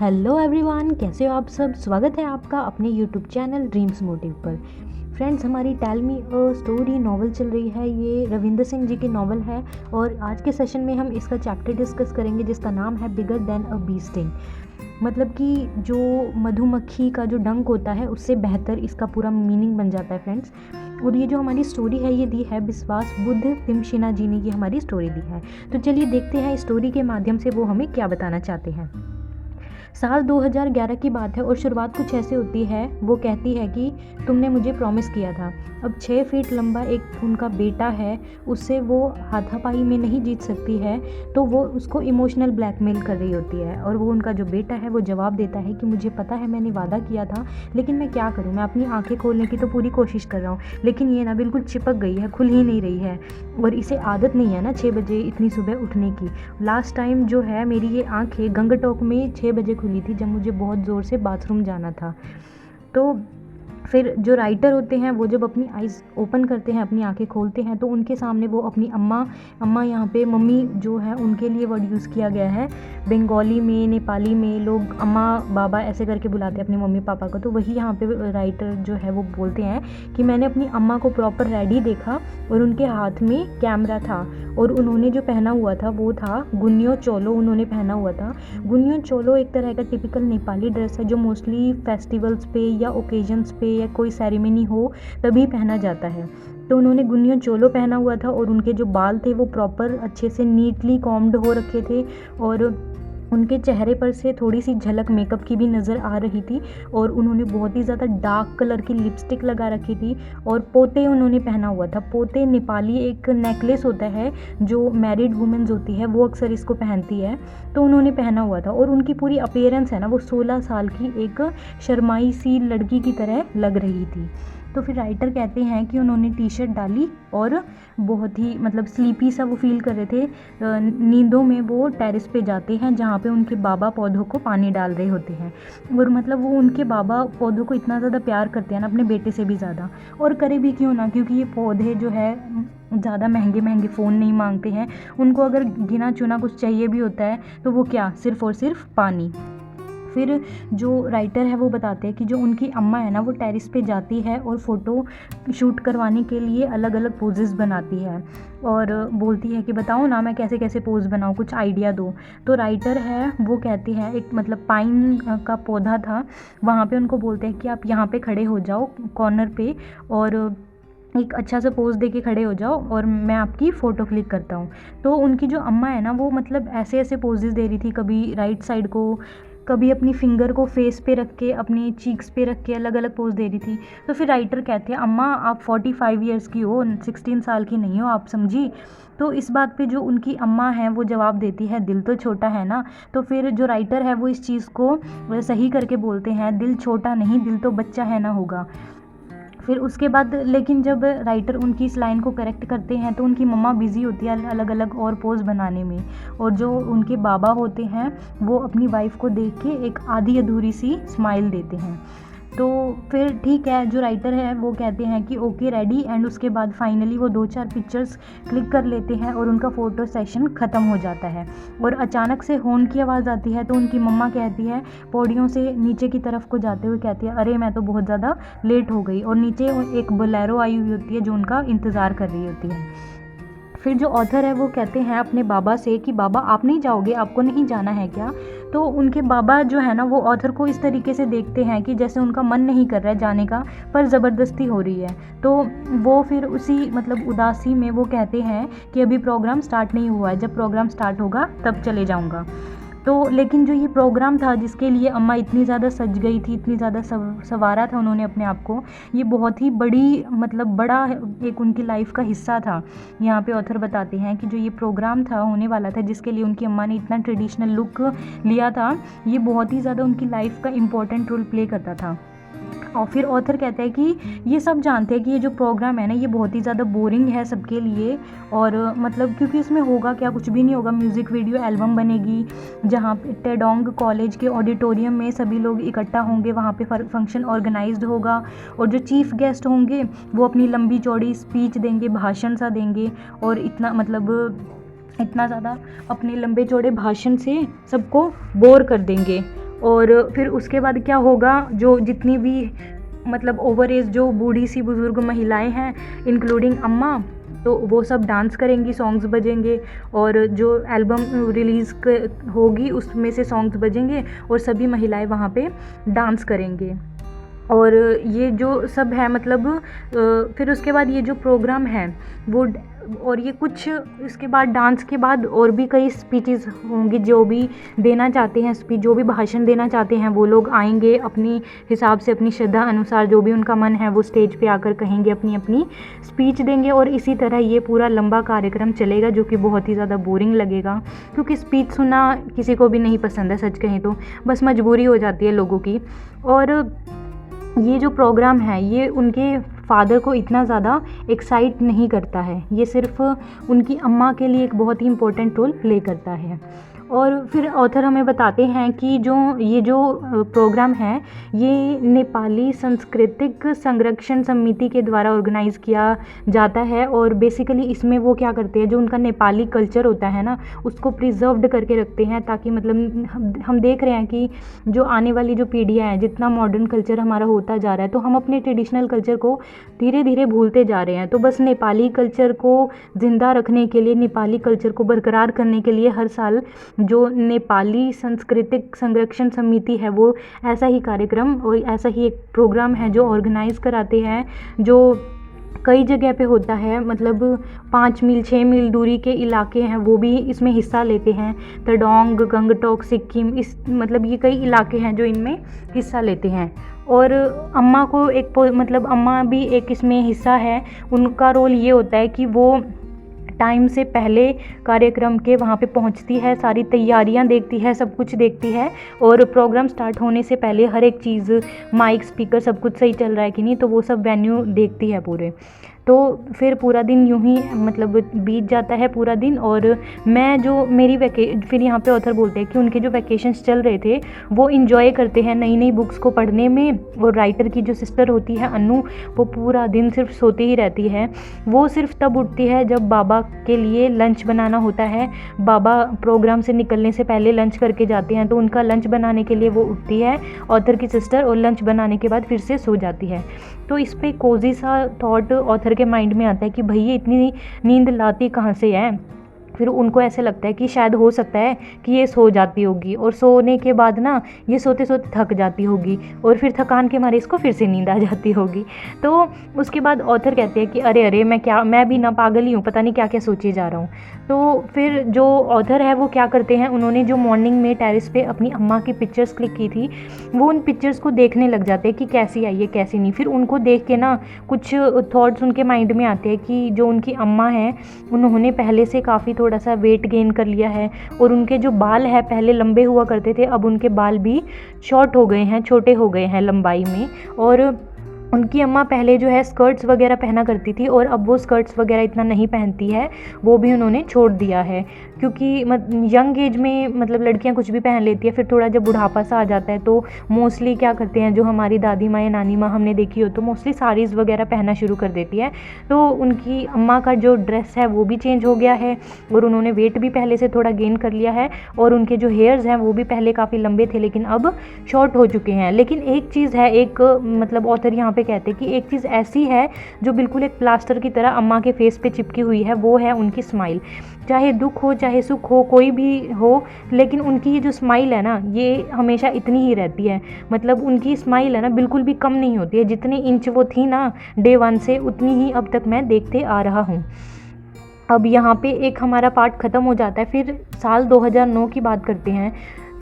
Hello everyone, कैसे हो आप सब। स्वागत है आपका अपने यूट्यूब चैनल ड्रीम्स मोटिव पर। फ्रेंड्स, हमारी tell me a story novel चल रही है। ये रविंद्र सिंह जी की नॉवल है और आज के सेशन में हम इसका चैप्टर डिस्कस करेंगे जिसका नाम है bigger than a bee sting. मतलब कि जो मधुमक्खी का जो डंक होता है उससे बेहतर इसका पूरा मीनिंग बन जाता है फ्रेंड्स। और ये जो हमारी स्टोरी है ये दी है विश्वास बुद्ध तिमशिना जी ने ये हमारी स्टोरी दी है। तो चलिए देखते हैं इस स्टोरी के माध्यम से वो हमें क्या बताना चाहते हैं। साल 2011 की बात है और शुरुआत कुछ ऐसे होती है। वो कहती है कि तुमने मुझे प्रॉमिस किया था। अब 6 फीट लंबा एक उनका बेटा है, उससे वो हाथापाई में नहीं जीत सकती है, तो वो उसको इमोशनल ब्लैकमेल कर रही होती है। और वो उनका जो बेटा है वो जवाब देता है कि मुझे पता है मैंने वादा किया था, लेकिन मैं क्या करूँ, मैं अपनी आंखें खोलने की तो पूरी कोशिश कर रहा हूँ, लेकिन ये ना बिल्कुल चिपक गई है, खुल ही नहीं रही है। और इसे आदत नहीं है ना 6 बजे इतनी सुबह उठने की। लास्ट टाइम जो है मेरी ये आंखें गंगटोक में 6 बजे खुली थी जब मुझे बहुत ज़ोर से बाथरूम जाना था। तो फिर जो राइटर होते हैं वो जब अपनी आइज़ ओपन करते हैं, अपनी आंखें खोलते हैं, तो उनके सामने वो अपनी अम्मा यहाँ पे मम्मी जो है उनके लिए वर्ड यूज़ किया गया है। बंगाली में, नेपाली में लोग अम्मा बाबा ऐसे करके बुलाते हैं अपने मम्मी पापा को। तो वही यहाँ पे राइटर जो है वो बोलते हैं कि मैंने अपनी अम्मा को प्रॉपर रेडी देखा और उनके हाथ में कैमरा था और उन्होंने जो पहना हुआ था वो था गुन्यो चोलो। उन्होंने पहना हुआ था गुन्यो चोलो, एक तरह का टिपिकल नेपाली ड्रेस है जो मोस्टली फेस्टिवल्स पे या ओकेजन्स पे या कोई सेरेमनी हो तभी पहना जाता है। तो उन्होंने गुन्यो चोलो पहना हुआ था और उनके जो बाल थे वो प्रॉपर अच्छे से नीटली कॉम्ड हो रखे थे और उनके चेहरे पर से थोड़ी सी झलक मेकअप की भी नज़र आ रही थी। और उन्होंने बहुत ही ज़्यादा डार्क कलर की लिपस्टिक लगा रखी थी और पोते उन्होंने पहना हुआ था। पोते नेपाली एक नेकलेस होता है जो मैरिड वुमेन्स होती है वो अक्सर इसको पहनती है, तो उन्होंने पहना हुआ था। और उनकी पूरी अपीयरेंस है ना वो 16 साल की एक शर्माई सी लड़की की तरह लग रही थी। तो फिर राइटर कहते हैं कि उन्होंने टी शर्ट डाली और बहुत ही मतलब स्लीपी सा वो फील कर रहे थे। नींदों में वो टेरेस पे जाते हैं जहाँ पे उनके बाबा पौधों को पानी डाल रहे होते हैं। और मतलब वो उनके बाबा पौधों को इतना ज़्यादा प्यार करते हैं ना, अपने बेटे से भी ज़्यादा। और करे भी क्यों ना, क्योंकि ये पौधे जो है ज़्यादा महंगे फ़ोन नहीं मांगते हैं। उनको अगर गिना चुना कुछ चाहिए भी होता है तो वो क्या, सिर्फ़ और सिर्फ पानी। फिर जो राइटर है वो बताते हैं कि जो उनकी अम्मा है ना वो टेरेस पे जाती है और फ़ोटो शूट करवाने के लिए अलग अलग पोजेस बनाती है और बोलती है कि बताओ ना मैं कैसे कैसे पोज बनाऊँ, कुछ आइडिया दो। तो राइटर है वो कहती है, एक मतलब पाइन का पौधा था वहाँ पे, उनको बोलते हैं कि आप यहाँ पे खड़े हो जाओ कॉर्नर पे और एक अच्छा सा पोज दे के खड़े हो जाओ और मैं आपकी फ़ोटो क्लिक करता हूँ। तो उनकी जो अम्मा है ना वो मतलब ऐसे ऐसे पोजेस दे रही थी, कभी राइट साइड को, कभी अपनी फिंगर को फेस पे रख के, अपनी चीक्स पे रख के अलग अलग पोज दे रही थी। तो फिर राइटर कहते हैं अम्मा आप 45 ईयर्स की हो, 16 साल की नहीं हो आप, समझी। तो इस बात पे जो उनकी अम्मा है वो जवाब देती है दिल तो छोटा है ना। तो फिर जो राइटर है वो इस चीज़ को सही करके बोलते हैं दिल छोटा नहीं, दिल तो बच्चा है ना होगा। फिर उसके बाद लेकिन जब राइटर उनकी इस लाइन को करेक्ट करते हैं तो उनकी मम्मा बिज़ी होती है अलग अलग और पोज बनाने में, और जो उनके बाबा होते हैं वो अपनी वाइफ को देख के एक आधी अधूरी सी स्माइल देते हैं। तो फिर ठीक है, जो राइटर है वो कहते हैं कि ओके रेडी, एंड उसके बाद फाइनली वो 2-4 पिक्चर्स क्लिक कर लेते हैं और उनका फ़ोटो सेशन ख़त्म हो जाता है। और अचानक से हॉर्न की आवाज़ आती है तो उनकी मम्मा कहती है, पौड़ियों से नीचे की तरफ को जाते हुए कहती है, अरे मैं तो बहुत ज़्यादा लेट हो गई। और नीचे एक बोलेरो आई हुई होती है जो उनका इंतज़ार कर रही होती है। फिर जो ऑथर है वो कहते हैं अपने बाबा से कि बाबा आप नहीं जाओगे, आपको नहीं जाना है क्या। तो उनके बाबा जो है ना वो ऑथर को इस तरीके से देखते हैं कि जैसे उनका मन नहीं कर रहा है जाने का पर ज़बरदस्ती हो रही है। तो वो फिर उसी मतलब उदासी में वो कहते हैं कि अभी प्रोग्राम स्टार्ट नहीं हुआ है, जब प्रोग्राम स्टार्ट होगा तब चले जाऊँगा। तो लेकिन जो ये प्रोग्राम था जिसके लिए अम्मा इतनी ज़्यादा सज गई थी, इतनी ज़्यादा संवारा था उन्होंने अपने आप को, ये बहुत ही बड़ी मतलब बड़ा एक उनकी लाइफ का हिस्सा था। यहाँ पे ऑथर बताते हैं कि जो ये प्रोग्राम था होने वाला था जिसके लिए उनकी अम्मा ने इतना ट्रेडिशनल लुक लिया था, ये बहुत ही ज़्यादा उनकी लाइफ का इम्पोर्टेंट रोल प्ले करता था। और फिर ऑथर कहता है कि ये सब जानते हैं कि ये जो प्रोग्राम है ना ये बहुत ही ज़्यादा बोरिंग है सबके लिए, और मतलब क्योंकि इसमें होगा क्या, कुछ भी नहीं होगा। म्यूज़िक वीडियो एल्बम बनेगी जहाँ पे टेडोंग कॉलेज के ऑडिटोरियम में सभी लोग इकट्ठा होंगे, वहाँ पे फंक्शन ऑर्गेनाइज्ड होगा और जो चीफ़ गेस्ट होंगे वो अपनी लंबी चौड़ी स्पीच देंगे, भाषण सा देंगे, और इतना मतलब इतना ज़्यादा अपने लंबे चौड़े भाषण से सबको बोर कर देंगे। और फिर उसके बाद क्या होगा, जो जितनी भी मतलब ओवर एज जो बूढ़ी सी बुज़ुर्ग महिलाएं हैं इंक्लूडिंग अम्मा, तो वो सब डांस करेंगी, सॉन्ग्स बजेंगे, और जो एल्बम रिलीज़ होगी उसमें से सॉन्ग्स बजेंगे और सभी महिलाएं वहाँ पे डांस करेंगे। और ये जो सब है मतलब फिर उसके बाद ये जो प्रोग्राम है वो और ये कुछ इसके बाद डांस के बाद और भी कई स्पीचेस होंगी, जो भी देना चाहते हैं स्पीच, जो भी भाषण देना चाहते हैं वो लोग आएंगे अपनी हिसाब से, अपनी श्रद्धा अनुसार जो भी उनका मन है वो स्टेज पे आकर कहेंगे, अपनी अपनी स्पीच देंगे। और इसी तरह ये पूरा लंबा कार्यक्रम चलेगा, जो कि बहुत ही ज़्यादा बोरिंग लगेगा, क्योंकि स्पीच सुनना किसी को भी नहीं पसंद है, सच कहें तो बस मजबूरी हो जाती है लोगों की। और ये जो प्रोग्राम है ये उनके फादर को इतना ज़्यादा एक्साइट नहीं करता है, ये सिर्फ उनकी अम्मा के लिए एक बहुत ही इम्पोर्टेंट रोल प्ले करता है। और फिर ऑथर हमें बताते हैं कि ये जो प्रोग्राम है ये नेपाली सांस्कृतिक संरक्षण समिति के द्वारा ऑर्गेनाइज़ किया जाता है। और बेसिकली इसमें वो क्या करते हैं, जो उनका नेपाली कल्चर होता है ना उसको प्रिजर्व्ड करके रखते हैं, ताकि मतलब हम देख रहे हैं कि जो आने वाली जो पीढ़ियाँ हैं, जितना मॉडर्न कल्चर हमारा होता जा रहा है, तो हम अपने ट्रेडिशनल कल्चर को धीरे धीरे भूलते जा रहे हैं। तो बस नेपाली कल्चर को ज़िंदा रखने के लिए, नेपाली कल्चर को बरकरार करने के लिए हर साल जो नेपाली सांस्कृतिक संरक्षण समिति है वो ऐसा ही कार्यक्रम और ऐसा ही एक प्रोग्राम है जो ऑर्गेनाइज़ कराते हैं, जो कई जगह पे होता है। मतलब 5 मील 6 मील दूरी के इलाके हैं वो भी इसमें हिस्सा लेते हैं। तडोंग, गंगटोक, सिक्किम, इस मतलब ये कई इलाके हैं जो इनमें हिस्सा लेते हैं। और अम्मा को एक मतलब अम्मा भी एक इसमें हिस्सा है। उनका रोल ये होता है कि वो टाइम से पहले कार्यक्रम के वहाँ पे पहुँचती है, सारी तैयारियाँ देखती है, सब कुछ देखती है, और प्रोग्राम स्टार्ट होने से पहले हर एक चीज़, माइक, स्पीकर, सब कुछ सही चल रहा है कि नहीं, तो वो सब वेन्यू देखती है पूरे। तो फिर पूरा दिन यूं ही मतलब बीत जाता है पूरा दिन। और मैं जो मेरी फिर यहाँ पे ऑथर बोलते हैं कि उनके जो वैकेशंस चल रहे थे वो इन्जॉय करते हैं नई नई बुक्स को पढ़ने में। और राइटर की जो सिस्टर होती है अनु, वो पूरा दिन सिर्फ सोती ही रहती है। वो सिर्फ तब उठती है जब बाबा के लिए लंच बनाना होता है। बाबा प्रोग्राम से निकलने से पहले लंच करके जाते हैं, तो उनका लंच बनाने के लिए वो उठती है ऑथर की सिस्टर, और लंच बनाने के बाद फिर से सो जाती है। तो इस पर कोजी सा थॉट ऑथर के माइंड में आता है कि भैया इतनी नींद लाती कहाँ से है। फिर उनको ऐसे लगता है कि शायद हो सकता है कि ये सो जाती होगी, और सोने के बाद ना ये सोते सोते थक जाती होगी, और फिर थकान के मारे इसको फिर से नींद आ जाती होगी। तो उसके बाद ऑथर कहते हैं कि अरे अरे मैं भी ना पागल ही हूँ, पता नहीं क्या क्या सोचे जा रहा हूँ। तो फिर जो ऑथर है वो क्या करते हैं, उन्होंने जो मॉर्निंग में टेरेस पे अपनी अम्मा की पिक्चर्स क्लिक की थी, वो उन पिक्चर्स को देखने लग जाते हैं कि कैसी आई है कैसी नहीं। फिर उनको देख के ना कुछ थॉट्स उनके माइंड में आते हैं कि जो उनकी अम्मा हैं उन्होंने पहले से काफ़ी थोड़ा सा वेट गेन कर लिया है, और उनके जो बाल है पहले लंबे हुआ करते थे, अब उनके बाल भी शॉर्ट हो गए हैं, छोटे हो गए हैं लंबाई में। और उनकी अम्मा पहले जो है स्कर्ट्स वगैरह पहना करती थी, और अब वो स्कर्ट्स वगैरह इतना नहीं पहनती है, वो भी उन्होंने छोड़ दिया है। क्योंकि यंग एज में मतलब लड़कियां कुछ भी पहन लेती है, फिर थोड़ा जब बुढ़ापा सा आ जाता है तो मोस्टली क्या करते हैं, जो हमारी दादी माँ या नानी माँ हमने देखी हो तो मोस्टली साड़ीज़ वगैरह पहनना शुरू कर देती है। तो उनकी अम्मा का जो ड्रेस है वो भी चेंज हो गया है, और उन्होंने वेट भी पहले से थोड़ा गेन कर लिया है, और उनके जो हेयर्स हैं वो भी पहले काफ़ी लंबे थे लेकिन अब शॉर्ट हो चुके हैं। लेकिन एक चीज़ है, एक मतलब ऑथर यहाँ पे कहते हैं कि एक चीज़ ऐसी है जो बिल्कुल एक प्लास्टर की तरह अम्मा के फेस पे चिपकी हुई है, वो है उनकी स्माइल। चाहे दुख हो चाहे सुख हो कोई भी हो, लेकिन उनकी ये जो स्माइल है ना ये हमेशा इतनी ही रहती है। मतलब उनकी स्माइल है ना बिल्कुल भी कम नहीं होती है, जितने इंच वो थी ना डे 1 से उतनी ही अब तक मैं देखते आ रहा हूँ। अब यहाँ पे एक हमारा पार्ट ख़त्म हो जाता है, फिर साल 2009 की बात करते हैं।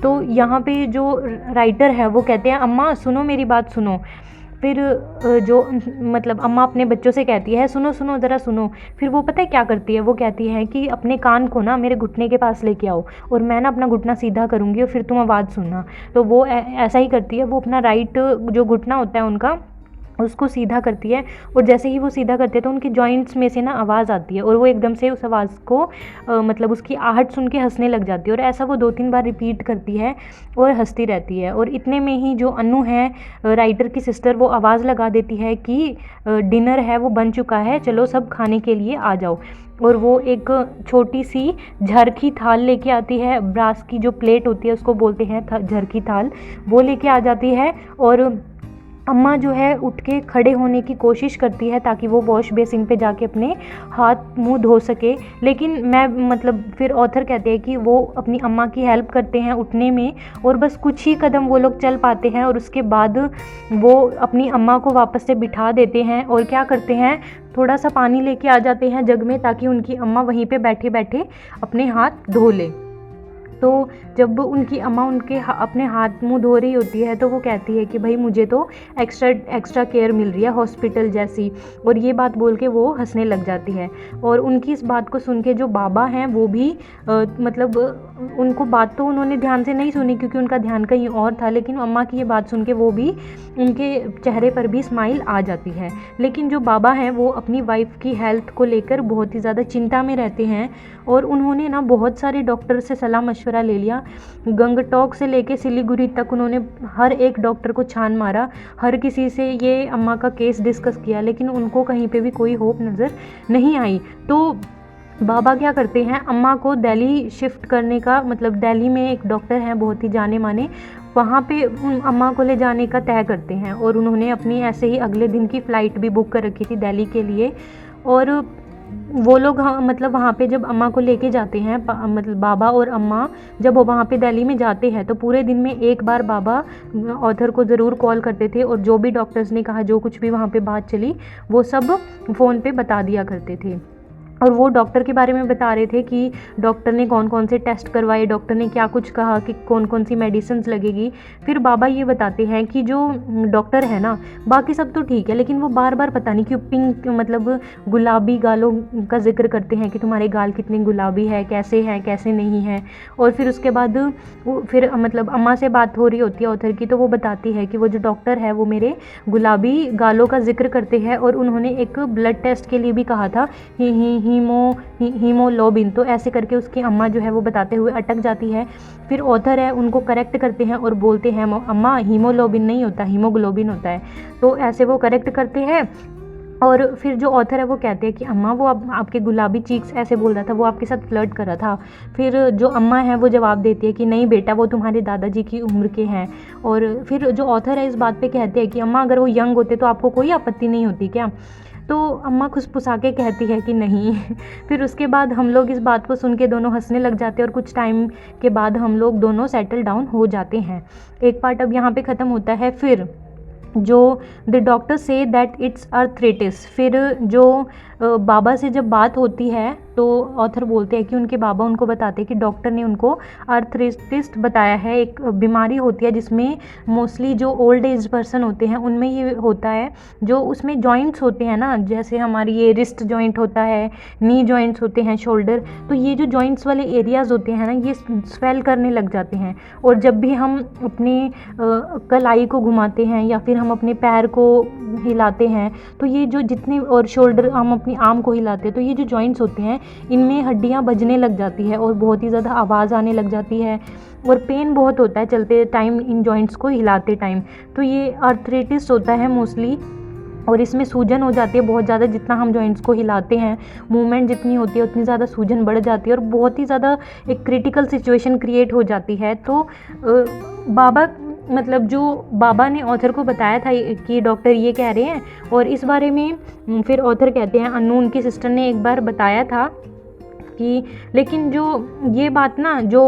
तो यहाँ पे जो राइटर है वो कहते हैं अम्मा सुनो मेरी बात सुनो। फिर जो मतलब अम्मा अपने बच्चों से कहती है सुनो सुनो ज़रा सुनो। फिर वो पता है क्या करती है, वो कहती है कि अपने कान को ना मेरे घुटने के पास लेके आओ, और मैं ना अपना घुटना सीधा करूँगी और फिर तुम आवाज़ सुनना। तो वो ऐसा ही करती है, वो अपना राइट जो घुटना होता है उनका उसको सीधा करती है, और जैसे ही वो सीधा करते हैं तो उनके जॉइंट्स में से ना आवाज़ आती है, और वो एकदम से उस आवाज़ को मतलब उसकी आहट सुन के हंसने लग जाती है। और ऐसा वो 2-3 बार रिपीट करती है और हंसती रहती है। और इतने में ही जो अनु है, राइटर की सिस्टर, वो आवाज़ लगा देती है कि डिनर है वो बन चुका है, चलो सब खाने के लिए आ जाओ। और वो एक छोटी सी झरखी थाल लेके आती है, ब्रास की जो प्लेट होती है उसको बोलते हैं झरखी थाल, वो लेके आ जाती है। और अम्मा जो है उठ के खड़े होने की कोशिश करती है ताकि वो वॉश बेसिन पे जाके अपने हाथ मुंह धो सके, लेकिन मैं मतलब फिर ऑथर कहते हैं कि वो अपनी अम्मा की हेल्प करते हैं उठने में, और बस कुछ ही कदम वो लोग चल पाते हैं और उसके बाद वो अपनी अम्मा को वापस से बिठा देते हैं। और क्या करते हैं, थोड़ा सा पानी लेके आ जाते हैं जग में, ताकि उनकी अम्मा वहीं पे बैठे बैठे अपने हाथ धो ले। तो जब उनकी अम्मा अपने हाथ मुंह धो रही होती है तो वो कहती है कि भाई मुझे तो एक्स्ट्रा केयर मिल रही है हॉस्पिटल जैसी, और ये बात बोल के वो हंसने लग जाती है। और उनकी इस बात को सुन के जो बाबा हैं वो भी मतलब उनको बात तो उन्होंने ध्यान से नहीं सुनी क्योंकि उनका ध्यान कहीं और था, लेकिन अम्मा की ये बात सुन के वो भी, उनके चेहरे पर भी स्माइल आ जाती है। लेकिन जो बाबा हैं वो अपनी वाइफ की हेल्थ को लेकर बहुत ही ज़्यादा चिंता में रहते हैं, और उन्होंने ना बहुत सारे डॉक्टर से सलाह मशवरा ले लिया। गंगटोक से लेके सिलीगुड़ी तक उन्होंने हर एक डॉक्टर को छान मारा, हर किसी से ये अम्मा का केस डिस्कस किया, लेकिन उनको कहीं पे भी कोई होप नज़र नहीं आई। तो बाबा क्या करते हैं, अम्मा को दिल्ली शिफ्ट करने का, मतलब दिल्ली में एक डॉक्टर हैं बहुत ही जाने माने, वहाँ पे अम्मा को ले जाने का तय करते हैं। और उन्होंने अपनी ऐसे ही अगले दिन की फ़्लाइट भी बुक कर रखी थी दिल्ली के लिए। और वो लोग मतलब वहाँ पे जब अम्मा को लेके जाते हैं, मतलब बाबा और अम्मा जब वो वहाँ पे दिल्ली में जाते हैं तो पूरे दिन में एक बार बाबा ऑथर को ज़रूर कॉल करते थे, और जो भी डॉक्टर्स ने कहा, जो कुछ भी वहाँ पे बात चली, वो सब फ़ोन पे बता दिया करते थे। और वो डॉक्टर के बारे में बता रहे थे कि डॉक्टर ने कौन कौन से टेस्ट करवाए, डॉक्टर ने क्या कुछ कहा कि कौन कौन सी मेडिसिन्स लगेगी। फिर बाबा ये बताते हैं कि जो डॉक्टर है ना, बाकी सब तो ठीक है, लेकिन वो बार बार पता नहीं क्यों पिंक, मतलब गुलाबी गालों का जिक्र करते हैं कि तुम्हारे गाल कितने गुलाबी है, कैसे नहीं है। और फिर उसके बाद फिर मतलब अम्मा से बात हो रही होती है ऑथर की, तो वो बताती है कि वो जो डॉक्टर है वो मेरे गुलाबी गालों का जिक्र करते हैं, और उन्होंने एक ब्लड टेस्ट के लिए भी कहा था, हीमोग्लोबिन। तो ऐसे करके उसकी अम्मा जो है वो बताते हुए अटक जाती है। फिर ऑथर है उनको करेक्ट करते हैं और बोलते हैं, अम्मा हीमोग्लोबिन नहीं होता, हीमोग्लोबिन होता है। तो ऐसे वो करेक्ट करते हैं। और फिर जो ऑथर है वो कहते हैं कि अम्मा वो आपके गुलाबी चीक्स ऐसे बोल रहा था, वो आपके साथ फ्लर्ट कर रहा था। फिर जो अम्मा है वो जवाब देती है कि नहीं बेटा, वो तुम्हारे दादाजी की उम्र के हैं। और फिर जो ऑथर है इस बात पे कहते हैं कि अम्मा अगर वो यंग होते तो आपको कोई आपत्ति नहीं होती क्या? तो अम्मा खुसफुसा के कहती है कि नहीं। फिर उसके बाद हम लोग इस बात को सुन के दोनों हंसने लग जाते हैं, और कुछ टाइम के बाद हम लोग दोनों सेटल डाउन हो जाते हैं। एक पार्ट अब यहाँ पे ख़त्म होता है। फिर जो the doctor say that it's arthritis, फिर जो बाबा से जब बात होती है तो ऑथर बोलते हैं कि उनके बाबा उनको बताते हैं कि डॉक्टर ने उनको अर्थराइटिस बताया है, एक बीमारी होती है जिसमें मोस्टली जो ओल्ड एज पर्सन होते हैं उनमें ये होता है, जो उसमें जॉइंट्स होते हैं ना, जैसे हमारी ये रिस्ट जॉइंट होता है, नी जॉइंट्स होते हैं, शोल्डर, तो ये जो जॉइंट्स वाले एरियाज़ होते हैं ना, ये स्वेल करने लग जाते हैं। और जब भी हम अपनी कलाई को घुमाते हैं या फिर हम अपने पैर को हिलाते हैं, तो ये जो जितने, और शोल्डर, हम अपनी आर्म को हिलाते हैं, तो ये जो जॉइंट्स होते हैं इनमें हड्डियां बजने लग जाती है और बहुत ही ज़्यादा आवाज़ आने लग जाती है, और पेन बहुत होता है चलते टाइम इन जॉइंट्स को हिलाते टाइम। तो ये अर्थराइटिस होता है मोस्टली, और इसमें सूजन हो जाती है बहुत ज़्यादा। जितना हम जॉइंट्स को हिलाते हैं, मूवमेंट जितनी होती है उतनी ज़्यादा सूजन बढ़ जाती है, और बहुत ही ज़्यादा एक क्रिटिकल सिचुएशन क्रिएट हो जाती है। तो बाबा, मतलब जो बाबा ने ऑथर को बताया था कि डॉक्टर ये कह रहे हैं, और इस बारे में फिर ऑथर कहते हैं अनु उनकी सिस्टर ने एक बार बताया था कि, लेकिन जो ये बात ना, जो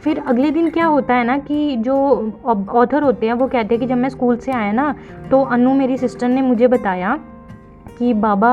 फिर अगले दिन क्या होता है ना कि जो ऑथर होते हैं वो कहते हैं कि जब मैं स्कूल से आया ना, तो अनु मेरी सिस्टर ने मुझे बताया कि बाबा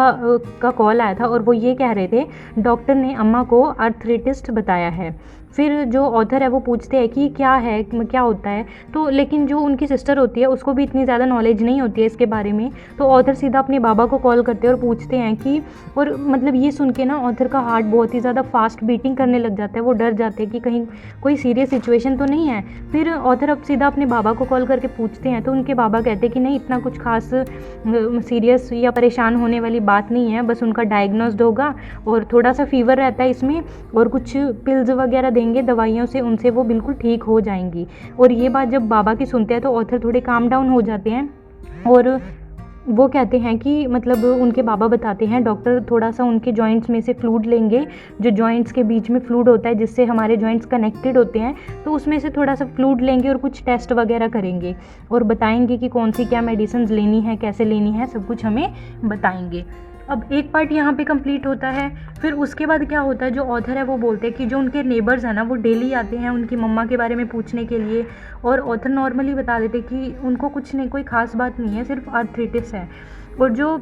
का कॉल आया था और वो ये कह रहे थे डॉक्टर ने अम्मा को अर्थराइटिस बताया है। फिर जो ऑथर है वो पूछते हैं कि क्या है, क्या होता है। तो लेकिन जो उनकी सिस्टर होती है उसको भी इतनी ज़्यादा नॉलेज नहीं होती है इसके बारे में। तो ऑथर सीधा अपने बाबा को कॉल करते हैं और पूछते हैं कि, और मतलब ये सुन के ना ऑथर का हार्ट बहुत ही ज़्यादा फास्ट बीटिंग करने लग जाता है। वो डर जाते हैं कि कहीं कोई सीरियस सिचुएशन तो नहीं है। फिर ऑथर अब सीधा अपने बाबा को कॉल करके पूछते हैं, तो उनके बाबा कहते हैं कि नहीं, इतना कुछ खास सीरियस या परेशान होने वाली बात नहीं है, बस उनका डायग्नोस्ड होगा और थोड़ा सा फीवर रहता है इसमें, और कुछ पिल्स वगैरह देंगे दवाइयों से, उनसे वो बिल्कुल ठीक हो जाएंगी। और ये बात जब बाबा की सुनते हैं तो ऑथर थोड़े काम डाउन हो जाते हैं और वो कहते हैं कि मतलब उनके बाबा बताते हैं डॉक्टर थोड़ा सा उनके जॉइंट्स में से फ्लूइड लेंगे, जो जॉइंट्स के बीच में फ्लूइड होता है जिससे हमारे जॉइंट्स कनेक्टेड होते हैं, तो उसमें से थोड़ा सा फ्लूइड लेंगे और कुछ टेस्ट वगैरह करेंगे और बताएंगे कि कौन सी क्या मेडिसिन लेनी है, कैसे लेनी है, सब कुछ हमें बताएंगे। अब एक पार्ट यहाँ पे कंप्लीट होता है। फिर उसके बाद क्या होता है, जो ऑथर है वो बोलते हैं कि जो उनके नेबर्स हैं ना वो डेली आते हैं उनकी मम्मा के बारे में पूछने के लिए, और ऑथर नॉर्मली बता देते कि उनको कुछ नहीं, कोई ख़ास बात नहीं है, सिर्फ आर्थराइटिस है। और जो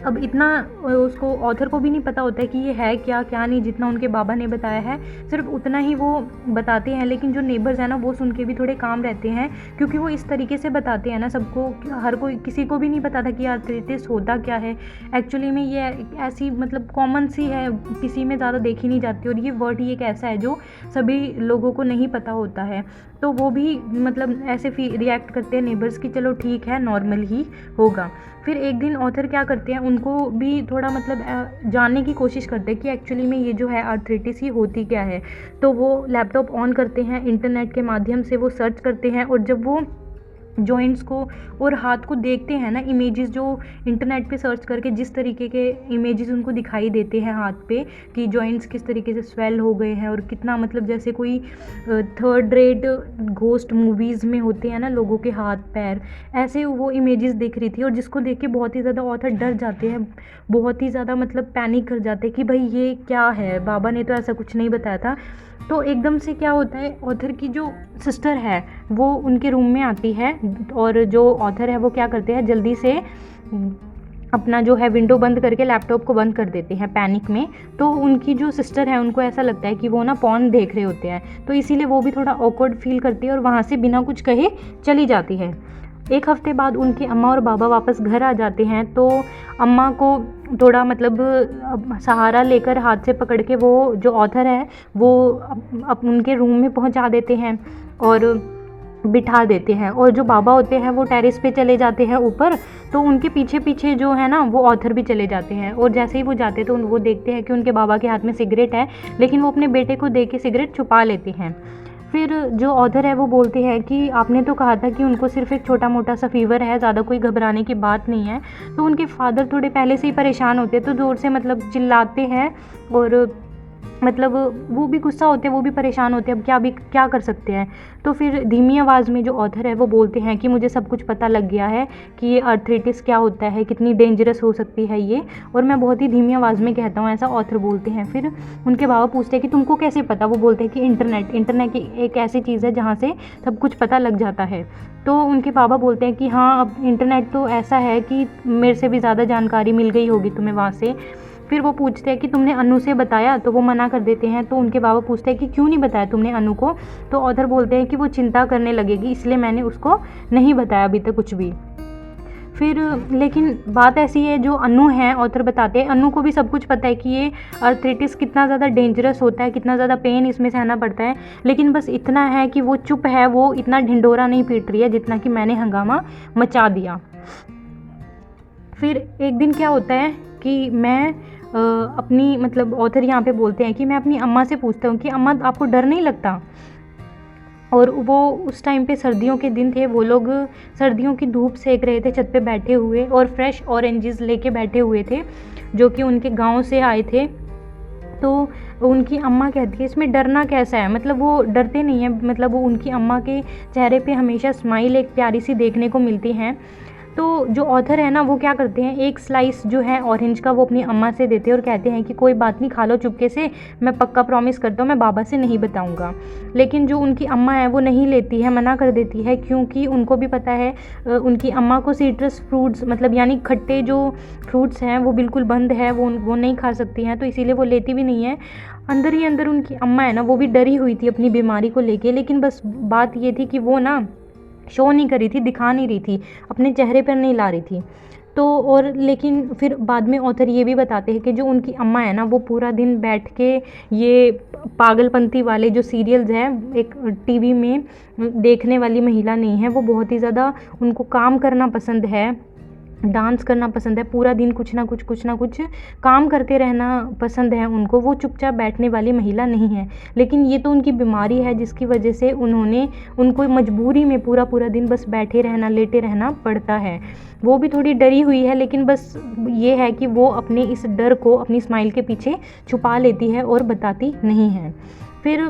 अब इतना उसको ऑथर को भी नहीं पता होता है कि ये है क्या क्या नहीं, जितना उनके बाबा ने बताया है सिर्फ उतना ही वो बताते हैं। लेकिन जो नेबर्स हैं ना वो सुन के भी थोड़े काम रहते हैं, क्योंकि वो इस तरीके से बताते हैं ना सबको, हर कोई, किसी को भी नहीं पता था कि आर्थराइटिस होता क्या है एक्चुअली में। ये ऐसी मतलब कॉमन सी है, किसी में ज़्यादा देखी नहीं जाती, और ये वर्ड ही एक ऐसा है जो सभी लोगों को नहीं पता होता है। तो वो भी मतलब ऐसे रिएक्ट करते हैं नेबर्स की चलो ठीक है, नॉर्मल ही होगा। फिर एक दिन ऑथर क्या करते हैं, उनको भी थोड़ा मतलब जानने की कोशिश करते हैं कि एक्चुअली में ये जो है आर्थराइटिस ही होती क्या है। तो वो लैपटॉप ऑन करते हैं, इंटरनेट के माध्यम से वो सर्च करते हैं, और जब वो जॉइंट्स को और हाथ को देखते हैं ना, इमेजेस जो इंटरनेट पे सर्च करके जिस तरीके के इमेजेस उनको दिखाई देते हैं हाथ पे कि जॉइंट्स किस तरीके से स्वेल हो गए हैं, और कितना मतलब जैसे कोई थर्ड रेट घोस्ट मूवीज़ में होते हैं ना लोगों के हाथ पैर, ऐसे वो इमेजेस दिख रही थी। और जिसको देख के बहुत ही ज़्यादा ऑथर डर जाते हैं, बहुत ही ज़्यादा मतलब पैनिक कर जाते हैं कि भाई ये क्या है, बाबा ने तो ऐसा कुछ नहीं बताया था। तो एकदम से क्या होता है, ऑथर की जो सिस्टर है वो उनके रूम में आती है, और जो ऑथर है वो क्या करते हैं, जल्दी से अपना जो है विंडो बंद करके लैपटॉप को बंद कर देते हैं पैनिक में। तो उनकी जो सिस्टर है उनको ऐसा लगता है कि वो ना पॉर्न देख रहे होते हैं, तो इसीलिए वो भी थोड़ा ऑकवर्ड फील करती है और वहाँ से बिना कुछ कहे चली जाती है। एक हफ्ते बाद उनकी अम्मा और बाबा वापस घर आ जाते हैं। तो अम्मा को थोड़ा मतलब सहारा लेकर हाथ से पकड़ के वो जो ऑथर है वो उनके रूम में पहुंचा देते हैं और बिठा देते हैं, और जो बाबा होते हैं वो टेरेस पे चले जाते हैं ऊपर। तो उनके पीछे पीछे जो है ना वो ऑथर भी चले जाते हैं, और जैसे ही वो जाते हैं तो वो देखते हैं कि उनके बाबा के हाथ में सिगरेट है, लेकिन वो अपने बेटे को देख के सिगरेट छुपा लेते हैं। फिर जो ऑथर है वो बोलते हैं कि आपने तो कहा था कि उनको सिर्फ एक छोटा मोटा सा फीवर है, ज़्यादा कोई घबराने की बात नहीं है। तो उनके फादर थोड़े पहले से ही परेशान होते हैं, तो ज़ोर से मतलब चिल्लाते हैं, और मतलब वो भी गुस्सा होते हैं, वो भी परेशान होते हैं, अब क्या कर सकते हैं। तो फिर धीमी आवाज़ में जो ऑथर है वो बोलते हैं कि मुझे सब कुछ पता लग गया है कि ये आर्थराइटिस क्या होता है, कितनी डेंजरस हो सकती है ये, और मैं बहुत ही धीमी आवाज़ में कहता हूँ, ऐसा ऑथर बोलते हैं। फिर उनके बाबा पूछते हैं कि तुमको कैसे पता, वो बोलते हैं कि इंटरनेट एक ऐसी चीज़ है जहाँ से सब कुछ पता लग जाता है। तो उनके बाबा बोलते हैं कि हाँ, अब इंटरनेट तो ऐसा है कि मेरे से भी ज़्यादा जानकारी मिल गई होगी तुम्हें वहाँ से। फिर वो पूछते हैं कि तुमने अनु से बताया, तो वो मना कर देते हैं। तो उनके बाबा पूछते हैं कि क्यों नहीं बताया तुमने अनु को। तो ऑथर बोलते हैं कि वो चिंता करने लगेगी, इसलिए मैंने उसको नहीं बताया अभी तक कुछ भी। फिर लेकिन बात ऐसी है, जो अनु है ऑथर बताते हैं, अनु को भी सब कुछ पता है कि ये आर्थराइटिस कितना ज़्यादा डेंजरस होता है, कितना ज़्यादा पेन इसमें सहना पड़ता है, लेकिन बस इतना है कि वो चुप है, वो इतना ढिंडोरा नहीं पीट रही है जितना कि मैंने हंगामा मचा दिया। फिर एक दिन क्या होता है कि मैं अपनी मतलब ऑथर यहाँ पे बोलते हैं कि मैं अपनी अम्मा से पूछता हूँ कि अम्मा आपको डर नहीं लगता। और वो उस टाइम पे सर्दियों के दिन थे, वो लोग सर्दियों की धूप सेक रहे थे छत पे बैठे हुए, और फ्रेश ऑरेंजेस लेके बैठे हुए थे जो कि उनके गांव से आए थे। तो उनकी अम्मा कहती है इसमें डरना कैसा है, मतलब वो डरते नहीं हैं, मतलब वो उनकी अम्मा के चेहरे पे हमेशा स्माइल एक प्यारी सी देखने को मिलती हैं। तो जो ऑथर है ना वो क्या करते हैं, एक स्लाइस जो है ऑरेंज का वो अपनी अम्मा से देते हैं और कहते हैं कि कोई बात नहीं, खा लो चुपके से, मैं पक्का प्रॉमिस करता हूँ मैं बाबा से नहीं बताऊँगा। लेकिन जो उनकी अम्मा है वो नहीं लेती है, मना कर देती है, क्योंकि उनको भी पता है उनकी अम्मा को सिट्रस फ्रूट्स मतलब यानी खट्टे जो फ्रूट्स हैं वो बिल्कुल बंद है, वो नहीं खा सकती हैं, तो इसीलिए वो लेती भी नहीं है। अंदर ही अंदर उनकी अम्मा है ना वो भी डरी हुई थी अपनी बीमारी को लेके, लेकिन बस बात ये थी कि वो ना शो नहीं करी थी, दिखा नहीं रही थी, अपने चेहरे पर नहीं ला रही थी। तो और लेकिन फिर बाद में ऑथर ये भी बताते हैं कि जो उनकी अम्मा है ना वो पूरा दिन बैठ के ये पागलपंती वाले जो सीरियल्स हैं, एक टीवी में देखने वाली महिला नहीं है, वो बहुत ही ज़्यादा उनको काम करना पसंद है, डांस करना पसंद है, पूरा दिन कुछ ना कुछ काम करते रहना पसंद है उनको, वो चुपचाप बैठने वाली महिला नहीं है। लेकिन ये तो उनकी बीमारी है जिसकी वजह से उनको मजबूरी में पूरा पूरा दिन बस बैठे रहना, लेटे रहना पड़ता है। वो भी थोड़ी डरी हुई है, लेकिन बस ये है कि वो अपने इस डर को अपनी स्माइल के पीछे छुपा लेती है और बताती नहीं है। फिर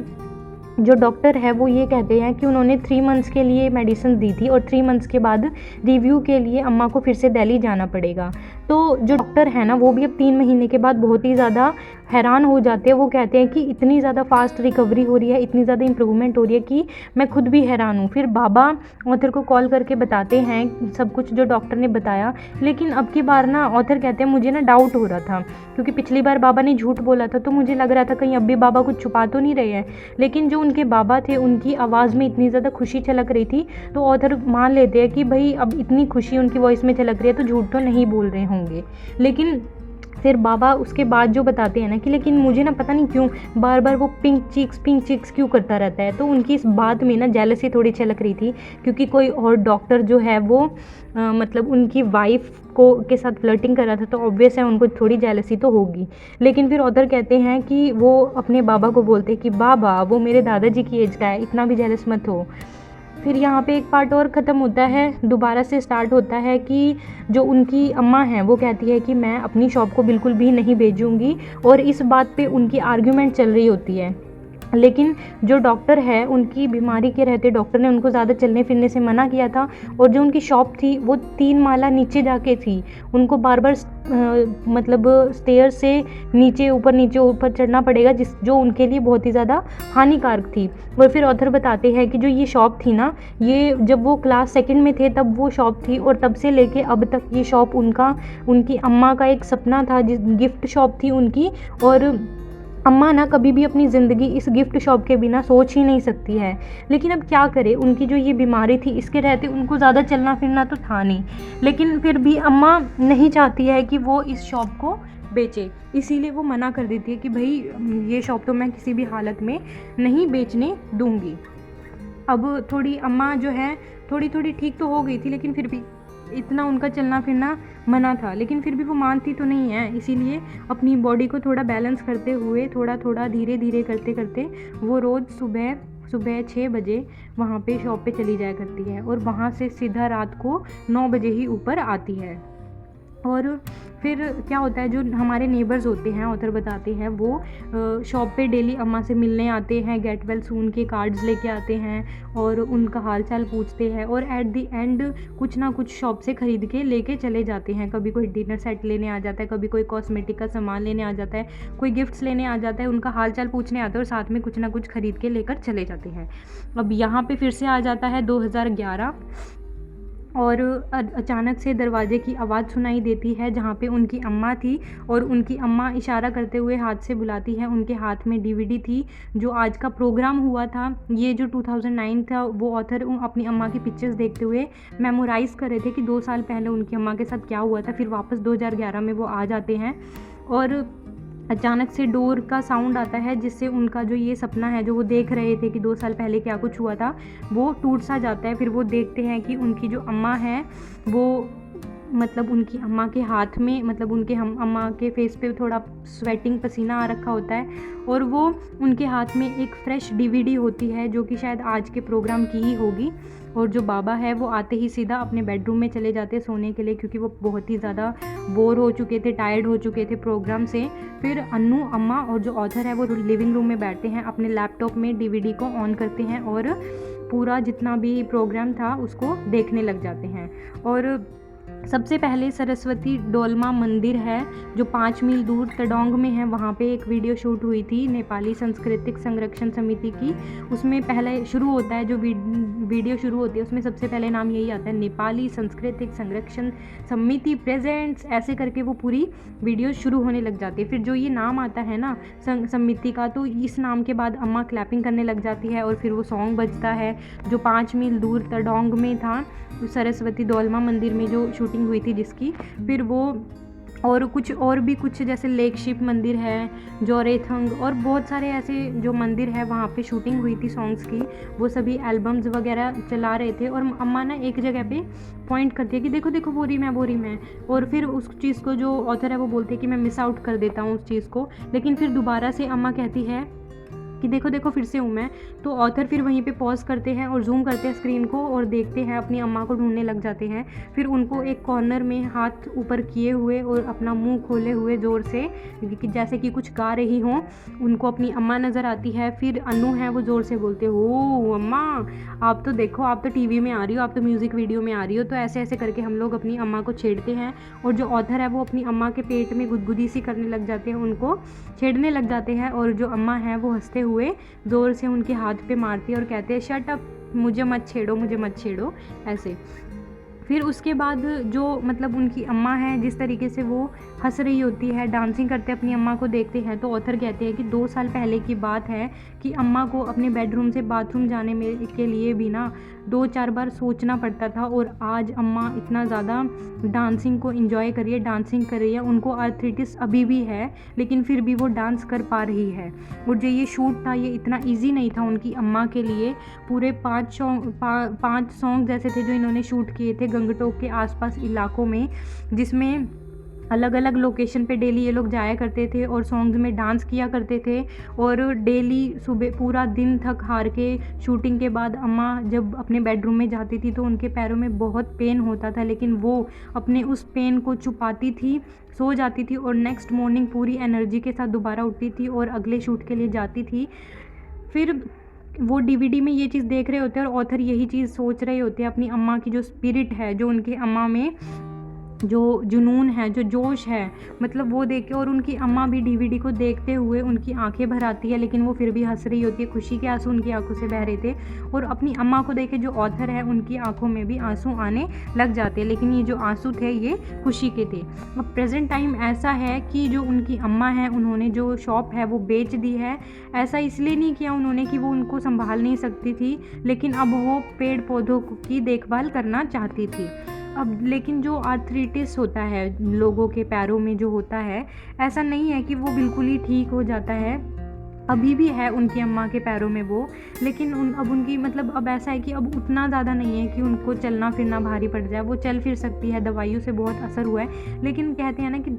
जो डॉक्टर है वो ये कहते हैं कि उन्होंने 3 मंथ्स के लिए मेडिसिन दी थी और 3 मंथ्स के बाद रिव्यू के लिए अम्मा को फिर से दिल्ली जाना पड़ेगा। तो जो डॉक्टर है ना वो भी अब 3 महीने के बाद बहुत ही ज़्यादा हैरान हो जाते हैं। वो कहते हैं कि इतनी ज़्यादा फास्ट रिकवरी हो रही है, इतनी ज़्यादा इम्प्रूवमेंट हो रही है कि मैं खुद भी हैरान हूँ। फिर बाबा ऑथर को कॉल करके बताते हैं सब कुछ जो डॉक्टर ने बताया, लेकिन अब की बार ना ऑथर कहते हैं मुझे ना डाउट हो रहा था, क्योंकि पिछली बार बाबा ने झूठ बोला था, तो मुझे लग रहा था कहीं अब भी बाबा कुछ छुपा तो नहीं रहे हैं। लेकिन जो उनके बाबा थे उनकी आवाज़ में इतनी ज़्यादा खुशी छलक रही थी, तो ऑथर मान लेते हैं कि भाई अब इतनी खुशी उनकी वॉइस में छलक रही है तो झूठ तो नहीं बोल रहे होंगे। लेकिन फिर बाबा उसके बाद जो बताते हैं ना कि लेकिन मुझे ना पता नहीं क्यों बार बार वो पिंक चिक्स क्यों करता रहता है। तो उनकी इस बात में ना जेलसी थोड़ी छलक रही थी, क्योंकि कोई और डॉक्टर जो है वो मतलब उनकी वाइफ को के साथ फ्लर्टिंग कर रहा था, तो ऑब्वियस है उनको थोड़ी जेलसी तो होगी। लेकिन फिर ऑथर कहते हैं कि वो अपने बाबा को बोलते हैं कि बाबा वो मेरे दादाजी की एज का है, इतना भी जेलस मत हो। फिर यहाँ पे एक पार्ट और ख़त्म होता है, दोबारा से स्टार्ट होता है कि जो उनकी अम्मा हैं वो कहती है कि मैं अपनी शॉप को बिल्कुल भी नहीं भेजूँगी, और इस बात पे उनकी आर्ग्यूमेंट चल रही होती है। लेकिन जो डॉक्टर है उनकी बीमारी के रहते डॉक्टर ने उनको ज़्यादा चलने फिरने से मना किया था, और जो उनकी शॉप थी वो 3 माला नीचे जाके थी, उनको बार बार मतलब स्टेयर से नीचे ऊपर चढ़ना पड़ेगा, जो उनके लिए बहुत ही ज़्यादा हानिकारक थी। और फिर ऑथर बताते हैं कि जो ये शॉप थी ना, ये जब वो क्लास 2nd में थे तब वो शॉप थी, और तब से लेके अब तक ये शॉप उनकी अम्मा का एक सपना था, गिफ्ट शॉप थी उनकी। और अम्मा ना कभी भी अपनी ज़िंदगी इस गिफ्ट शॉप के बिना सोच ही नहीं सकती है। लेकिन अब क्या करें, उनकी जो ये बीमारी थी इसके रहते उनको ज़्यादा चलना फिरना तो था नहीं, लेकिन फिर भी अम्मा नहीं चाहती है कि वो इस शॉप को बेचे, इसीलिए वो मना कर देती है कि भाई ये शॉप तो मैं किसी भी हालत में नहीं बेचने दूंगी। अब थोड़ी अम्मा जो है थोड़ी ठीक तो हो गई थी, लेकिन फिर भी इतना उनका चलना फिरना मना था, लेकिन फिर भी वो मानती तो नहीं है, इसीलिए अपनी बॉडी को थोड़ा बैलेंस करते हुए थोड़ा धीरे धीरे करते करते वो रोज़ सुबह 6 बजे वहाँ पे शॉप पे चली जाया करती है, और वहाँ से सीधा रात को 9 बजे ही ऊपर आती है। और फिर क्या होता है, जो हमारे नेबर्स होते हैं ऑथर बताते हैं वो शॉप पे डेली अम्मा से मिलने आते हैं, गेट वेल सून के कार्ड्स लेके आते हैं और उनका हाल चाल पूछते हैं, और एट द एंड कुछ ना कुछ शॉप से ख़रीद के लेके चले जाते हैं। कभी कोई डिनर सेट लेने आ जाता है, कभी कोई कॉस्मेटिक का सामान लेने आ जाता है, कोई गिफ्ट्स लेने आ जाता है, उनका हाल चाल पूछने आते हैं और साथ में कुछ ना कुछ ख़रीद के लेकर चले जाते हैं। अब यहाँ पे फिर से आ जाता है 2011, और अचानक से दरवाजे की आवाज़ सुनाई देती है जहाँ पे उनकी अम्मा थी, और उनकी अम्मा इशारा करते हुए हाथ से बुलाती है। उनके हाथ में डीवीडी थी जो आज का प्रोग्राम हुआ था, ये जो 2009 था, वो ऑथर अपनी अम्मा की पिक्चर्स देखते हुए मेमोराइज़ कर रहे थे कि 2 साल पहले उनकी अम्मा के साथ क्या हुआ था। फिर वापस 2011 में वो आ जाते हैं, और अचानक से डोर का साउंड आता है, जिससे उनका जो ये सपना है जो वो देख रहे थे कि 2 साल पहले क्या कुछ हुआ था, वो टूट सा जाता है। फिर वो देखते हैं कि उनकी जो अम्मा है वो मतलब उनकी अम्मा के हाथ में, मतलब उनके अम्मा के फेस पे थोड़ा स्वेटिंग पसीना आ रखा होता है, और वो उनके हाथ में एक फ़्रेश डीवीडी होती है जो कि शायद आज के प्रोग्राम की ही होगी। और जो बाबा है वो आते ही सीधा अपने बेडरूम में चले जाते सोने के लिए, क्योंकि वो बहुत ही ज़्यादा बोर हो चुके थे, टायर्ड हो चुके थे प्रोग्राम से। फिर अन्नू, अम्मा और जो ऑथर है वो लिविंग रूम में बैठते हैं, अपने लैपटॉप में डीवीडी को ऑन करते हैं और पूरा जितना भी प्रोग्राम था उसको देखने लग जाते हैं। और सबसे पहले सरस्वती डोलमा मंदिर है जो 5 मील दूर तडोंग में है, वहाँ पे एक वीडियो शूट हुई थी नेपाली सांस्कृतिक संरक्षण समिति की। उसमें पहले शुरू होता है, जो वीडियो शुरू होती है उसमें सबसे पहले नाम यही आता है, नेपाली सांस्कृतिक संरक्षण समिति प्रेजेंट्स, ऐसे करके वो पूरी वीडियो शुरू होने लग जाती है। फिर जो ये नाम आता है ना समिति का, तो इस नाम के बाद अम्मा क्लैपिंग करने लग जाती है और फिर वो सॉन्ग बजता है जो 5 मील दूर तडोंग में था, सरस्वती डोलमा मंदिर में जो शूटिंग हुई थी जिसकी। फिर वो और भी कुछ जैसे लेक शिप मंदिर है, जोरेथंग और बहुत सारे ऐसे जो मंदिर है वहाँ पे शूटिंग हुई थी सॉन्ग्स की। वो सभी एल्बम्स वगैरह चला रहे थे और अम्मा ना एक जगह पे पॉइंट करती है कि देखो देखो बोरी में, और फिर उस चीज़ को जो ऑथर है वो बोलते हैं कि मैं मिस आउट कर देता हूँ उस चीज़ को, लेकिन फिर दोबारा से अम्मा कहती है कि देखो देखो फिर से हूँ मैं। तो ऑथर फिर वहीं पे पॉज करते हैं और जूम करते हैं स्क्रीन को और देखते हैं, अपनी अम्मा को ढूंढने लग जाते हैं। फिर उनको एक कॉर्नर में हाथ ऊपर किए हुए और अपना मुंह खोले हुए ज़ोर से कि जैसे कि कुछ गा रही हों, उनको अपनी अम्मा नज़र आती है। फिर अनु है वो ज़ोर से बोलते हो अम्मा आप तो देखो, आप तो टीवी में आ रही हो, आप तो म्यूज़िक वीडियो में आ रही हो। तो ऐसे ऐसे करके हम लोग अपनी अम्मा को छेड़ते हैं और जो ऑथर है वो अपनी अम्मा के पेट में गुदगुदी सी करने लग जाते हैं, उनको छेड़ने लग जाते हैं। और जो अम्मा है वो हंसते हुए ज़ोर से उनके हाथ पे मारती है और कहते हैं शट अप, मुझे मत छेड़ो ऐसे। फिर उसके बाद जो मतलब उनकी अम्मा है जिस तरीके से वो हंस रही होती है, डांसिंग करते अपनी अम्मा को देखते हैं, तो ऑथर कहते हैं कि 2 साल पहले की बात है कि अम्मा को अपने बेडरूम से बाथरूम जाने में के लिए भी ना 2-4 बार सोचना पड़ता था, और आज अम्मा इतना ज़्यादा डांसिंग को एंजॉय कर रही है, डांसिंग कर रही है। उनको आर्थराइटिस अभी भी है लेकिन फिर भी वो डांस कर पा रही है। और जो ये शूट था ये इतना ईजी नहीं था उनकी अम्मा के लिए। पूरे 5 सॉन्ग जैसे थे जो इन्होंने शूट किए थे गंगटोक के आसपास इलाकों में, जिसमें अलग अलग लोकेशन पे डेली ये लोग जाया करते थे और सॉन्ग्स में डांस किया करते थे। और डेली सुबह पूरा दिन थक हार के शूटिंग के बाद अम्मा जब अपने बेडरूम में जाती थी तो उनके पैरों में बहुत पेन होता था, लेकिन वो अपने उस पेन को छुपाती थी, सो जाती थी और नेक्स्ट मॉर्निंग पूरी एनर्जी के साथ दोबारा उठती थी और अगले शूट के लिए जाती थी। फिर वो डीवीडी में ये चीज़ देख रहे होते हैं और ऑथर यही चीज़ सोच रहे होते हैं, अपनी अम्मा की जो स्पिरिट है, जो उनकी अम्मा में जो जुनून है, जो जोश है, मतलब वो देख के। और उनकी अम्मा भी डीवीडी को देखते हुए उनकी आंखें भर आती है, लेकिन वो फिर भी हंस रही होती है, खुशी के आंसू उनकी आंखों से बह रहे थे। और अपनी अम्मा को देख के जो ऑथर है उनकी आंखों में भी आंसू आने लग जाते हैं, लेकिन ये जो आंसू थे ये खुशी के थे। अब प्रेजेंट टाइम ऐसा है कि जो उनकी अम्मा है उन्होंने जो शॉप है वो बेच दी है। ऐसा इसलिए नहीं किया उन्होंने कि वो उनको संभाल नहीं सकती थी, लेकिन अब वो पेड़ पौधों की देखभाल करना चाहती थी। अब लेकिन जो आर्थराइटिस होता है लोगों के पैरों में जो होता है, ऐसा नहीं है कि वो बिल्कुल ही ठीक हो जाता है, अभी भी है उनकी अम्मा के पैरों में वो। लेकिन अब उनकी मतलब अब ऐसा है कि अब उतना ज़्यादा नहीं है कि उनको चलना फिरना भारी पड़ जाए, वो चल फिर सकती है, दवाइयों से बहुत असर हुआ है, लेकिन कहते हैं ना कि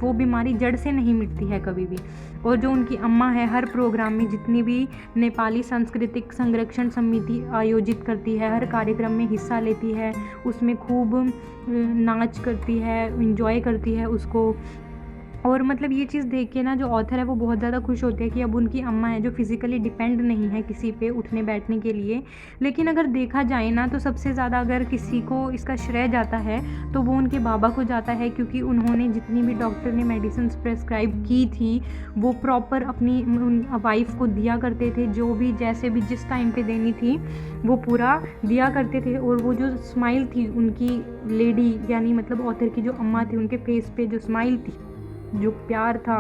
वो बीमारी जड़ से नहीं मिटती है कभी भी। और जो उनकी अम्मा है हर प्रोग्राम में, जितनी भी नेपाली सांस्कृतिक संरक्षण समिति आयोजित करती है, हर कार्यक्रम में हिस्सा लेती है, उसमें खूब नाच करती है, इंजॉय करती है उसको। और मतलब ये चीज़ देख के ना जो ऑथर है वो बहुत ज़्यादा खुश होते हैं कि अब उनकी अम्मा है जो फिज़िकली डिपेंड नहीं है किसी पे उठने बैठने के लिए। लेकिन अगर देखा जाए ना तो सबसे ज़्यादा अगर किसी को इसका श्रेय जाता है तो वो उनके बाबा को जाता है, क्योंकि उन्होंने जितनी भी डॉक्टर ने मेडिसिन प्रेस्क्राइब की थी वो प्रॉपर अपनी वाइफ को दिया करते थे, जो भी जैसे भी जिस टाइम पर देनी थी वो पूरा दिया करते थे। और वो जो स्माइल थी उनकी लेडी यानी मतलब ऑथर की जो अम्मा थी, उनके फेस पे जो स्माइल थी, जो प्यार था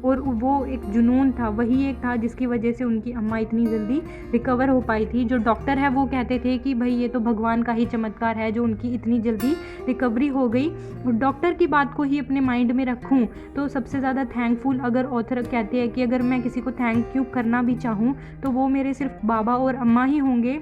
और वो एक जुनून था, वही एक था जिसकी वजह से उनकी अम्मा इतनी जल्दी रिकवर हो पाई थी। जो डॉक्टर है वो कहते थे कि भाई ये तो भगवान का ही चमत्कार है जो उनकी इतनी जल्दी रिकवरी हो गई। डॉक्टर की बात को ही अपने माइंड में रखूं तो सबसे ज़्यादा थैंकफुल अगर ऑथर कहते हैं कि अगर मैं किसी को थैंक यू करना भी चाहूँ तो वो मेरे सिर्फ बाबा और अम्मा ही होंगे,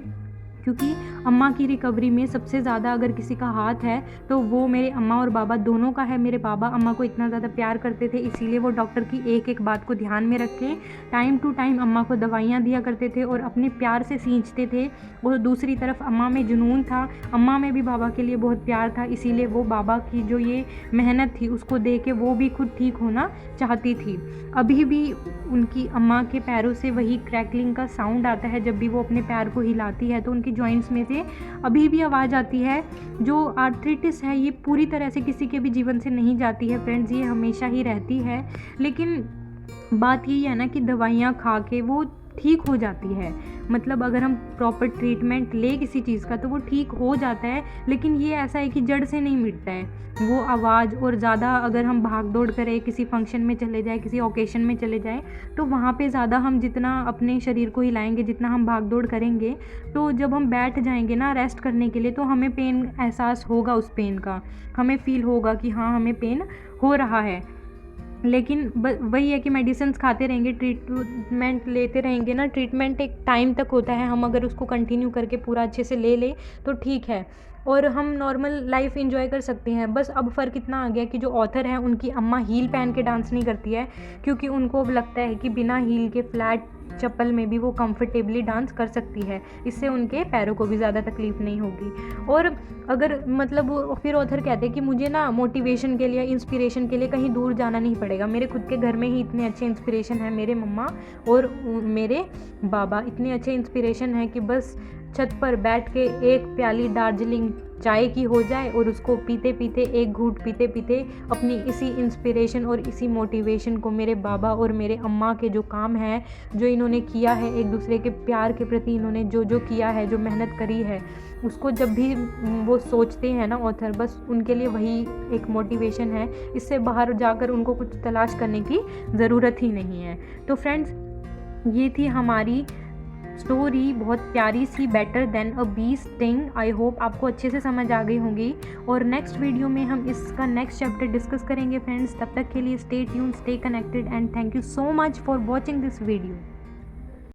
क्योंकि अम्मा की रिकवरी में सबसे ज़्यादा अगर किसी का हाथ है तो वो मेरे अम्मा और बाबा दोनों का है। मेरे बाबा अम्मा को इतना ज़्यादा प्यार करते थे, इसीलिए वो डॉक्टर की एक एक बात को ध्यान में रख के टाइम टू टाइम अम्मा को दवाइयाँ दिया करते थे और अपने प्यार से सींचते थे। और दूसरी तरफ अम्मा में जुनून था, अम्मा में भी बाबा के लिए बहुत प्यार था, इसीलिए वो बाबा की जो ये मेहनत थी उसको देख के वो भी खुद ठीक होना चाहती थी। अभी भी उनकी अम्मा के पैरों से वही क्रैकलिंग का साउंड आता है जब भी वो अपने पैर को हिलाती है, तो उनकी जॉइंट्स में से अभी भी आवाज़ आती है। जो आर्थराइटिस है ये पूरी तरह से किसी के भी जीवन से नहीं जाती है फ्रेंड्स, ये हमेशा ही रहती है, लेकिन बात यही है ना कि दवाइयाँ खा के वो ठीक हो जाती है। मतलब अगर हम प्रॉपर ट्रीटमेंट ले किसी चीज़ का तो वो ठीक हो जाता है, लेकिन ये ऐसा है कि जड़ से नहीं मिटता है वो आवाज़। और ज़्यादा अगर हम भाग दौड़ करें, किसी फंक्शन में चले जाएँ, किसी ओकेशन में चले जाएँ, तो वहाँ पे ज़्यादा हम जितना अपने शरीर को हिलाएंगे, जितना हम भाग दौड़ करेंगे, तो जब हम बैठ जाएंगे ना रेस्ट करने के लिए, तो हमें पेन एहसास होगा, उस पेन का हमें फील होगा कि हाँ हमें पेन हो रहा है। लेकिन वही है कि मेडिसिन्स खाते रहेंगे, ट्रीटमेंट लेते रहेंगे ना। ट्रीटमेंट एक टाइम तक होता है, हम अगर उसको कंटिन्यू करके पूरा अच्छे से ले लें तो ठीक है, और हम नॉर्मल लाइफ एंजॉय कर सकते हैं। बस अब फ़र्क इतना आ गया कि जो ऑथर है उनकी अम्मा हील पहन के डांस नहीं करती है, क्योंकि उनको अब लगता है कि बिना हील के फ्लैट चप्पल में भी वो कंफर्टेबली डांस कर सकती है, इससे उनके पैरों को भी ज़्यादा तकलीफ़ नहीं होगी। और अगर मतलब फिर ऑथर कहते हैं कि मुझे ना मोटिवेशन के लिए, इंस्पिरेशन के लिए कहीं दूर जाना नहीं पड़ेगा, मेरे खुद के घर में ही इतने अच्छे इंस्पिरेशन हैं। मेरे मम्मा और मेरे बाबा इतने अच्छे इंस्पिरेशन हैं कि बस छत पर बैठ के एक प्याली दार्जिलिंग चाय की हो जाए और उसको पीते पीते, एक घूंट पीते पीते अपनी इसी इंस्पिरेशन और इसी मोटिवेशन को, मेरे बाबा और मेरे अम्मा के जो काम है, जो इन्होंने किया है एक दूसरे के प्यार के प्रति, इन्होंने जो जो किया है, जो मेहनत करी है, उसको जब भी वो सोचते हैं ना ऑथर, बस उनके लिए वही एक मोटिवेशन है। इससे बाहर जाकर उनको कुछ तलाश करने की ज़रूरत ही नहीं है। तो फ्रेंड्स, ये थी हमारी स्टोरी, बहुत प्यारी सी, better than a bee sting. I hope आपको अच्छे से समझ आ गई होंगी, और नेक्स्ट वीडियो में हम इसका नेक्स्ट चैप्टर डिस्कस करेंगे फ्रेंड्स। तब तक के लिए stay tune, stay connected, and thank you so much for watching this video.